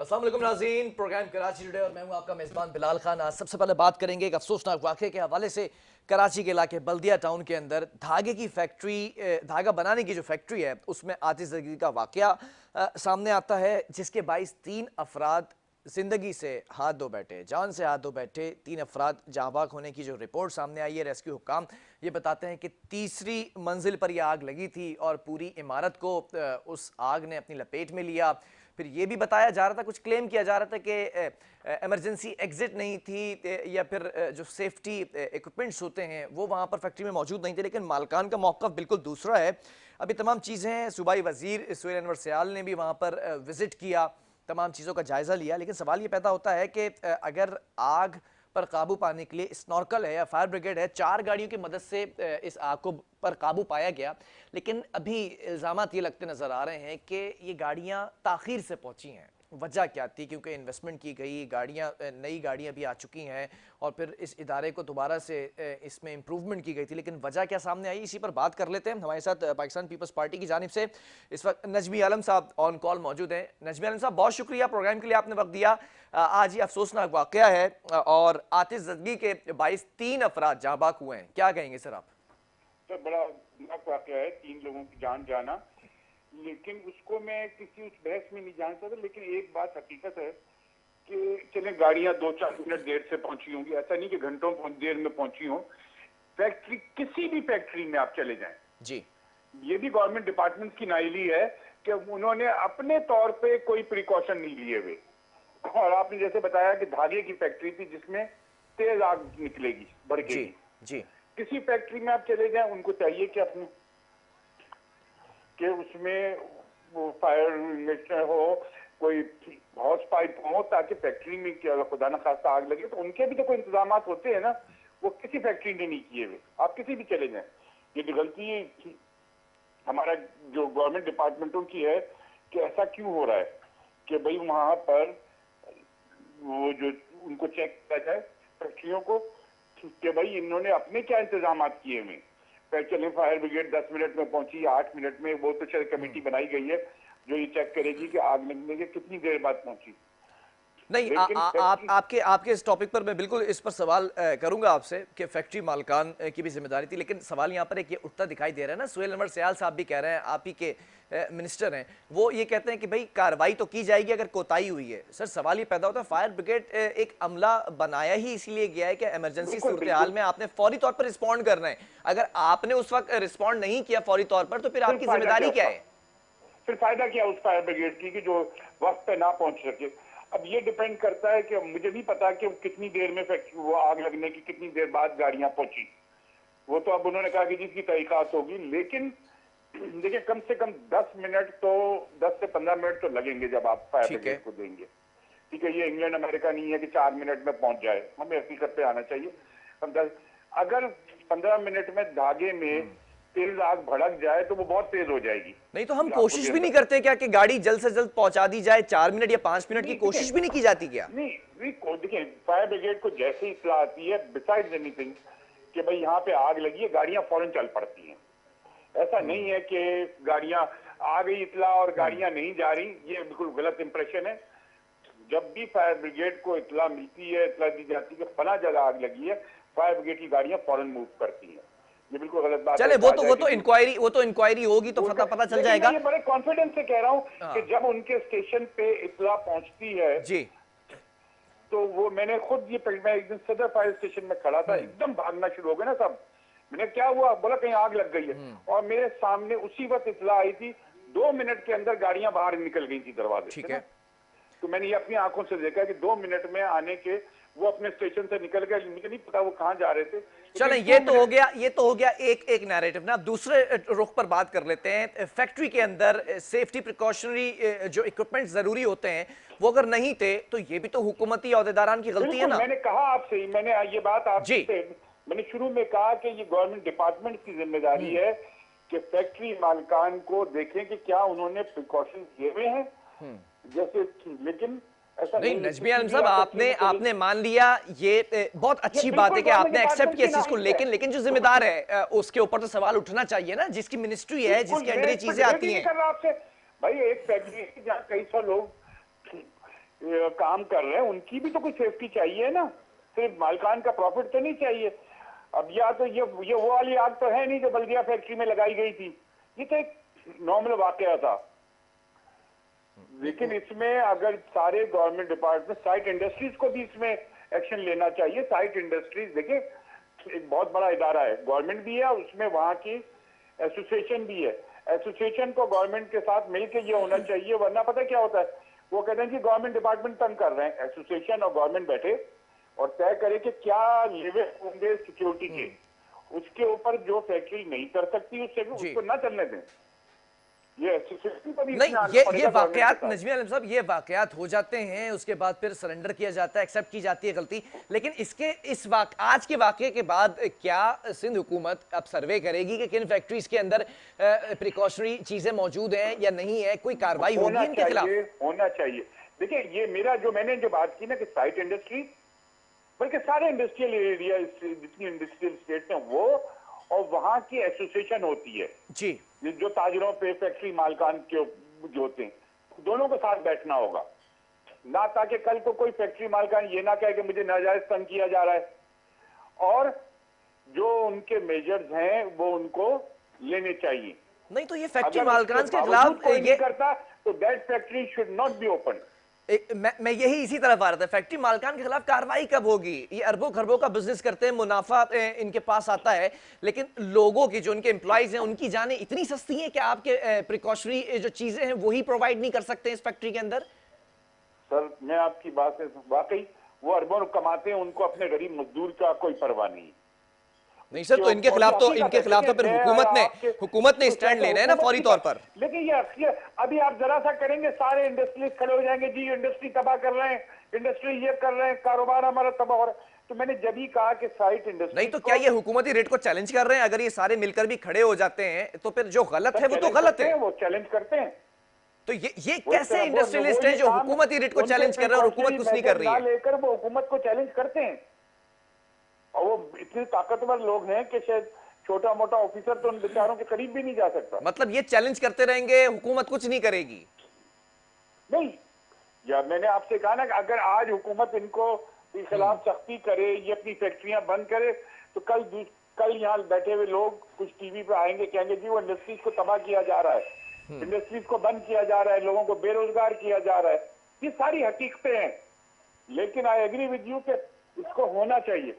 अस्सलाम वालेकुम नाज़रीन, प्रोग्राम कराची टुडे और मैं हूं आपका मेज़बान बिलाल खान। आज सबसे पहले बात करेंगे एक अफसोसनाक वाक़े के हवाले से। कराची के इलाके बल्दिया टाउन के अंदर धागे की फैक्ट्री, धागा बनाने की जो फैक्ट्री है उसमें आतिशबाज़ी का वाक़या सामने आता है, जिसके बाइस 3 अफराद ज़िंदगी से हाथ धो बैठे, जान से हाथ धो बैठे। 3 अफराद जहाँ बाग होने की जो रिपोर्ट सामने आई है, रेस्क्यू हुक्काम ये बताते हैं कि तीसरी मंजिल पर यह आग लगी थी और पूरी इमारत को उस आग ने अपनी लपेट में लिया। फिर ये भी बताया जा रहा था, कुछ क्लेम किया जा रहा था कि इमरजेंसी एग्जिट नहीं थी या फिर जो सेफ्टी इक्विपमेंट्स होते हैं वो वहाँ पर फैक्ट्री में मौजूद नहीं थे, लेकिन मालकान का मौक़िफ़ बिल्कुल दूसरा है। अभी तमाम चीज़ें सूबाई वज़ीर सुहेल अनवर सयाल ने भी वहाँ पर विज़िट किया, तमाम चीज़ों का जायज़ा लिया, लेकिन सवाल ये पैदा होता है कि अगर आग पर काबू पाने के लिए स्नॉर्कल है या फायर ब्रिगेड है, 4 गाड़ियों की मदद से इस आग को पर काबू पाया गया, लेकिन अभी इल्ज़ामात ये लगते नज़र आ रहे हैं कि ये गाड़ियाँ ताख़ीर से पहुँची हैं। वजह क्या थी? क्योंकि इन्वेस्टमेंट की गई, गाड़ियाँ नई गाड़ियाँ भी आ चुकी हैं और फिर इस इदारे को दोबारा से इसमें इम्प्रूवमेंट की गई थी, लेकिन वजह क्या सामने आई, इसी पर बात कर लेते हैं। हमारे साथ पाकिस्तान पीपल्स पार्टी की जानिब से इस वक्त नजमी आलम साहब ऑन कॉल मौजूद हैं। नजमी आलम साहब, बहुत शुक्रिया प्रोग्राम के लिए आपने वक्त दिया। आज ये अफसोसनाक वाक़या है और आतिशबाज़ी के 22 अफराद जाँ बाग हुए हैं, क्या कहेंगे सर आप? सर बड़ा वाक़या है, 3 लोगों की जान जाना, लेकिन उसको मैं किसी उस बहस में नहीं जान सकता। लेकिन एक बात हकीकत है कि चले गाड़ियां 2-4 मिनट देर से पहुंची होंगी, ऐसा नहीं कि घंटों देर में पहुंची हो। फैक्ट्री, किसी भी फैक्ट्री में आप चले जाएं जी, ये भी गवर्नमेंट डिपार्टमेंट की नाइली है कि उन्होंने अपने तौर पे कोई प्रिकॉशन नहीं लिए हुए। और आपने जैसे बताया कि धागे की फैक्ट्री थी जिसमें तेज आग निकलेगी, भड़केगी। जी, जी, किसी फैक्ट्री में आप चले जाएं, उनको चाहिए कि अपने कि उसमें वो फायर एक्सटिंग्विशर हो, कोई हॉस पाइप हो, ताकि फैक्ट्री में क्या खुदा न खास्ता आग लगे तो उनके भी तो कोई इंतजाम होते हैं ना। वो किसी फैक्ट्री ने नहीं किए हुए। आप किसी भी चले जाएं, ये जो गलती हमारा जो गवर्नमेंट डिपार्टमेंटों की है कि ऐसा क्यों हो रहा है कि भाई वहां पर वो जो उनको चेक किया जाए फैक्ट्रियों को कि भाई इन्होंने अपने क्या इंतजाम किए हुए। चले फायर ब्रिगेड 10 मिनट में पहुंची, 8 मिनट में, वो तो शायद कमेटी बनाई गई है जो ये चेक करेगी कि आग लगने के कितनी देर बाद पहुंची। नहीं, लेकिन आपके आपके इस टॉपिक पर मैं बिल्कुल इस पर सवाल करूंगा आपसे कि फैक्ट्री मालकान की भी जिम्मेदारी थी, लेकिन सवाल यहाँ पर एक ये उठता दिखाई दे रहा है ना, सुहेल अनवर सयाल साहब भी कह रहे हैं, आप ही के मिनिस्टर हैं, वो ये कहते हैं कि भाई कार्रवाई तो की जाएगी अगर कोताही हुई है। सर सवाल ये पैदा होता है, फायर ब्रिगेड एक अमला बनाया ही इसीलिए गया है कि इमरजेंसी सूरत हाल में आपने फौरी तौर पर रिस्पॉन्ड करना है। अगर आपने उस वक्त रिस्पॉन्ड नहीं किया फौरी तौर पर, तो फिर आपकी जिम्मेदारी क्या है? फिर फायदा क्या उस फायर ब्रिगेड की कि जो वक्त पे ना पहुंच सके। अब ये डिपेंड करता है कि मुझे नहीं पता कि कितनी देर में वो आग लगने की कितनी देर बाद गाड़ियां पहुंची। वो तो अब उन्होंने कहा कि जिसकी तहकीकात होगी, लेकिन देखिए कम से कम 10 मिनट तो 10 से 15 मिनट तो लगेंगे जब आप फायर ब्रिगेड को देंगे। ठीक है, ये इंग्लैंड अमेरिका नहीं है कि 4 मिनट में पहुंच जाए, हमें हकीकत पे आना चाहिए। अगर 15 मिनट में धागे में तेज आग भड़क जाए तो वो बहुत तेज हो जाएगी। नहीं तो हम कोशिश भी नहीं करते क्या कि गाड़ी जल्द से जल्द पहुंचा दी जाए? 4 मिनट या 5 मिनट की कोशिश भी नहीं की जाती क्या? नहीं, देखिए फायर ब्रिगेड को जैसे ही इत्तला आती है, बिसाइड्स एनीथिंग कि भाई यहाँ पे आग लगी है, गाड़ियां फौरन चल पड़ती हैं। ऐसा नहीं है कि गाड़ियां आ गई इत्तला और गाड़ियां नहीं जा रही, ये बिल्कुल गलत इंप्रेशन है। जब भी फायर ब्रिगेड को इत्तला मिलती है, इत्तला दी जाती है कि फला जगह आग लगी है, फायर ब्रिगेड की गाड़ियां फौरन मूव करती हैं। ये बिल्कुल गलत बात है। चले वो तो इंक्वायरी होगी तो पता चल जाएगा। मैं ये बड़े कॉन्फिडेंस से कह रहा हूं कि जब उनके स्टेशन पे इत्तला पहुंचती है जी, तो वो मैंने खुद मैं एक दिन सदर फायर स्टेशन में खड़ा था, एकदम भागना शुरू हो गए ना सब। मैंने क्या हुआ, बोला कहीं आग लग गई है, और मेरे सामने उसी वक्त इत्तला आई थी। 2 मिनट के अंदर गाड़ियां बाहर निकल गई थी दरवाजे से। ठीक है, तो मैंने ये अपनी आंखों से देखा कि 2 मिनट में आने के वो अपने स्टेशन से निकल गए। मुझे नहीं पता वो कहां जा रहे थे। चलें, ये तो हो गया एक नैरेटिव ना। दूसरे रुख पर बात कर लेते हैं। फैक्ट्री के अंदर सेफ्टी प्रिकॉशनरी जो इक्विपमेंट जरूरी होते हैं वो अगर नहीं थे तो ये भी तो हुकूमती अहदेदारान की गलती है ना। मैंने कहा आपसे, मैंने ये बात आपसे मैंने शुरू में कहा कि ये गवर्नमेंट डिपार्टमेंट की जिम्मेदारी है कि फैक्ट्री मालिकान को देखें कि क्या उन्होंने प्रिकॉशन लिए हुए हैं जैसे। लेकिन ऐसा नहीं, नजमी आलम साहब, आपने मान लिया, ये बहुत अच्छी बात है कि आपने एक्सेप्ट किया इस चीज को, लेकिन जो जिम्मेदार है उसके ऊपर तो सवाल उठना चाहिए ना, जिसकी मिनिस्ट्री है, जिसके अंडर ये चीजें आती हैं। आपसे भाई एक फैक्ट्री जहाँ कई सौ लोग काम कर रहे हैं उनकी भी तो कुछ सेफ्टी चाहिए ना, सिर्फ मालिकान का प्रॉफिट तो नहीं चाहिए। अब या तो ये वो वाली आग तो है नहीं जो बल्दिया फैक्ट्री में लगाई गई थी, ये तो एक नॉर्मल वाकया था। लेकिन इसमें अगर सारे गवर्नमेंट डिपार्टमेंट, साइट इंडस्ट्रीज को भी इसमें एक्शन लेना चाहिए। साइट इंडस्ट्रीज देखिए एक बहुत बड़ा इदारा है, गवर्नमेंट भी है, उसमें वहां की एसोसिएशन भी है। एसोसिएशन को गवर्नमेंट के साथ मिलकर ये होना चाहिए, वरना पता क्या होता है, वो कहते हैं कि गवर्नमेंट डिपार्टमेंट तंग कर रहे हैं। एसोसिएशन और गवर्नमेंट बैठे और तय करे कि क्या लेवल होंगे सिक्योरिटी के, उसके ऊपर जो फैक्ट्री नहीं कर सकती उससे भी उसको ना चलने दें। ये एसोसिएशन को भी नहीं, ये वाकयात नजमी आलम साहब, ये वाकयात हो जाते हैं, उसके बाद फिर सरेंडर किया जाता है, एक्सेप्ट की जाती है गलती। लेकिन आज के वाकये के बाद क्या सिंध हुकूमत अब सर्वे करेगी कि किन फैक्ट्रीज के अंदर प्रिकॉशनरी चीजें मौजूद हैं या नहीं है, कोई कार्रवाई होगी इनके खिलाफ? होना चाहिए। देखिए ये मैंने जो बात की ना कि साइट इंडस्ट्री, बल्कि सारे इंडस्ट्रियल एरिया जितनी इंडस्ट्रियल स्टेट हैं वो, और वहां की एसोसिएशन होती है जी, जो ताजरों पे फैक्ट्री मालकान के जो होते हैं, दोनों को साथ बैठना होगा ना, ताकि कल को कोई फैक्ट्री मालकान ये ना कहे कि मुझे नाजायज तंग किया जा रहा है। और जो उनके मेजर्स हैं वो उनको लेने चाहिए। नहीं तो ये फैक्ट्री अगर मालकान उसके के खिलाफ बावजूद कोई ये नहीं करता तो that factory should not be open. मैं यही इसी तरफ आ रहा था, फैक्ट्री मालकान के खिलाफ कार्रवाई कब होगी? ये अरबों खरबों का बिजनेस करते हैं, मुनाफा इनके पास आता है, लेकिन लोगों की, जो इनके एम्प्लॉइज हैं, उनकी जानें इतनी सस्ती हैं कि आपके प्रिकॉशनरी जो चीजें हैं वही प्रोवाइड नहीं कर सकते इस फैक्ट्री के अंदर। सर मैं आपकी बात से वाकई, वो अरबों कमाते हैं, उनको अपने गरीब मजदूर का कोई परवाह नहीं। नहीं सर, तो इनके खिलाफ तो फिर हुकूमत ने स्टैंड लेना है ना फौरी तौर पर। लेकिन ये अभी आप जरा सा करेंगे सारे इंडस्ट्रीज खड़े हो जाएंगे, जी इंडस्ट्री तबाह कर रहे हैं, इंडस्ट्री ये कर रहे हैं, कारोबार हमारा तबाह हो रहा है। तो मैंने जब ही कहा कि साइट इंडस्ट्री नहीं, तो क्या ये हुकूमती रेट को चैलेंज कर रहे हैं? अगर ये सारे मिलकर भी खड़े हो जाते हैं तो फिर जो गलत है वो तो गलत है। वो चैलेंज करते हैं। तो ये कैसे इंडस्ट्रियलिस्ट हैं जो हुकूमती रेट को चैलेंज कर रहे हैं और हुकूमत कुछ नहीं कर रही है? लेकर वो हुकूमत को चैलेंज करते हैं, और वो इतने ताकतवर लोग हैं कि शायद छोटा मोटा ऑफिसर तो उन बेचारों के करीब भी नहीं जा सकता। मतलब ये चैलेंज करते रहेंगे, हुकूमत कुछ नहीं करेगी? नहीं, या मैंने आपसे कहा ना कि अगर आज हुकूमत इनको के खिलाफ सख्ती करे, ये अपनी फैक्ट्रियां बंद करे, तो कल यहाँ बैठे हुए लोग कुछ टीवी पे आएंगे, कहेंगे जी वो इंडस्ट्रीज को तबाह किया जा रहा है, इंडस्ट्रीज को बंद किया जा रहा है, लोगों को बेरोजगार किया जा रहा है। ये सारी हकीकतें हैं, लेकिन आई एग्री विद यू कि इसको होना चाहिए।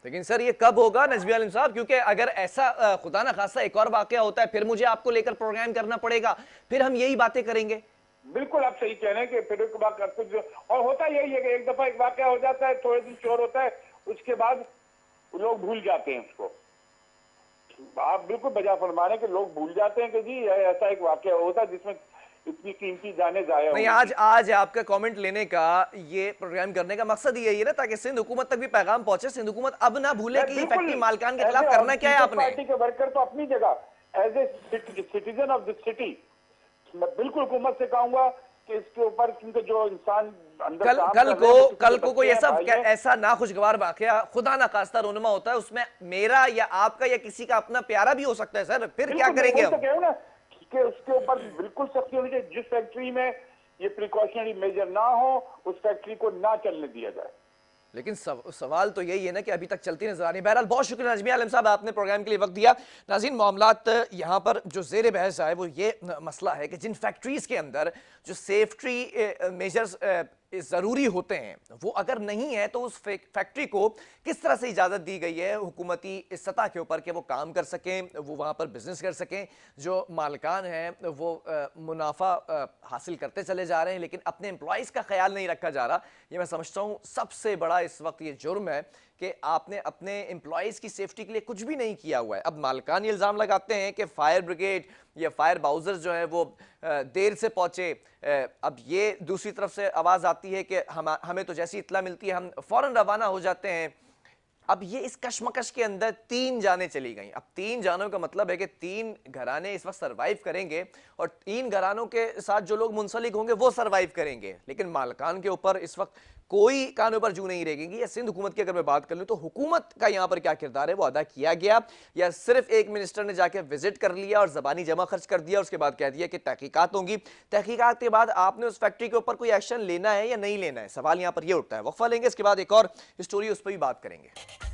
लेकिन सर ये कब होगा नजमी आलम साहब? क्योंकि अगर ऐसा खुदा ना खासा एक और वाकया होता है, फिर मुझे आपको लेकर प्रोग्राम करना पड़ेगा, फिर हम यही बातें करेंगे। बिल्कुल आप सही कह रहे हैं कि फिर कुछ और होता यही है कि एक दफा एक वाकया हो जाता है, थोड़े दिन शोर होता है, उसके बाद लोग भूल जाते हैं उसको। आप बिल्कुल बजा फरमा रहे हैं कि लोग भूल जाते हैं कि जी ऐसा एक वाकया होता है जिसमें इतनी कीमती जाने जाया। नहीं, आज आपका कमेंट लेने का, ये प्रोग्राम करने का मकसद यही है ना, ताकि सिंध हुकूमत तक भी पैगाम पहुंचे, सिंध हुकूमत अब ना भूले कि फैक्ट्री मालकान के खिलाफ करना क्या है आपने। पार्टी के वर्कर तो अपनी जगह, as a citizen of this city, मैं बिल्कुल हुकूमत से कहूंगा कि इसके ऊपर, क्योंकि जो इंसान कल को कोई ऐसा नाखुशगवार वाकया खुदा ना खास्ता रोनमा होता है, उसमें मेरा या आपका या किसी का अपना प्यारा भी हो सकता है सर, फिर क्या करेंगे हम? ना कि उसके ऊपर बिल्कुल सख्ती होनी चाहिए। जिस फैक्ट्री में ये प्रिकॉशनरी मेजर ना हो, उस फैक्ट्री को ना चलने दिया जाए। लेकिन सवाल तो यही है ना कि अभी तक चलती नजर आ रही है। बहरहाल बहुत शुक्रिया नजमी आलम साहब, आपने प्रोग्राम के लिए वक्त दिया। नाज़रीन, मामलात यहाँ पर जो जेर बहस है वो ये मसला है कि जिन फैक्ट्रीज के अंदर जो सेफ्टी मेजर्स ज़रूरी होते हैं वो अगर नहीं है, तो उस फैक्ट्री को किस तरह से इजाज़त दी गई है हुकूमती सतह के ऊपर कि वो काम कर सकें, वो वहाँ पर बिजनेस कर सकें। जो मालकान हैं वो मुनाफा हासिल करते चले जा रहे हैं, लेकिन अपने एम्प्लॉयज़ का ख्याल नहीं रखा जा रहा। ये मैं समझता हूँ सबसे बड़ा इस वक्त ये जुर्म है कि आपने अपने एम्प्लॉयज़ की सेफ्टी के लिए कुछ भी नहीं किया हुआ है। अब मालकान ये इल्ज़ाम लगाते हैं कि फायर ब्रिगेड या फायर बाउजर्स जो हैं वो देर से पहुँचे। अब ये दूसरी तरफ से आवाज़ आती है कि हमें तो जैसी इत्तला मिलती है हम फ़ौरन रवाना हो जाते हैं। अब ये इस कशमकश के अंदर 3 जानें चली गई। अब 3 जानों का मतलब है कि 3 घराने इस वक्त सर्वाइव करेंगे और 3 घरानों के साथ जो लोग मुंसलिक होंगे वो सर्वाइव करेंगे, लेकिन मालकान के ऊपर इस वक्त कोई कानों पर जू नहीं रहेगी। या सिंध हुकूमत की अगर मैं बात कर लूं तो हुकूमत का यहां पर क्या किरदार है वो अदा किया गया, या सिर्फ एक मिनिस्टर ने जाके विजिट कर लिया और जबानी जमा खर्च कर दिया, उसके बाद कह दिया कि तहकीकात होंगी, तहकीकात के बाद आपने उस फैक्ट्री के ऊपर कोई एक्शन लेना है या नहीं लेना है, सवाल यहां पर यह उठता है। वक्फा लेंगे, इसके बाद एक और स्टोरी उस पर भी बात करेंगे।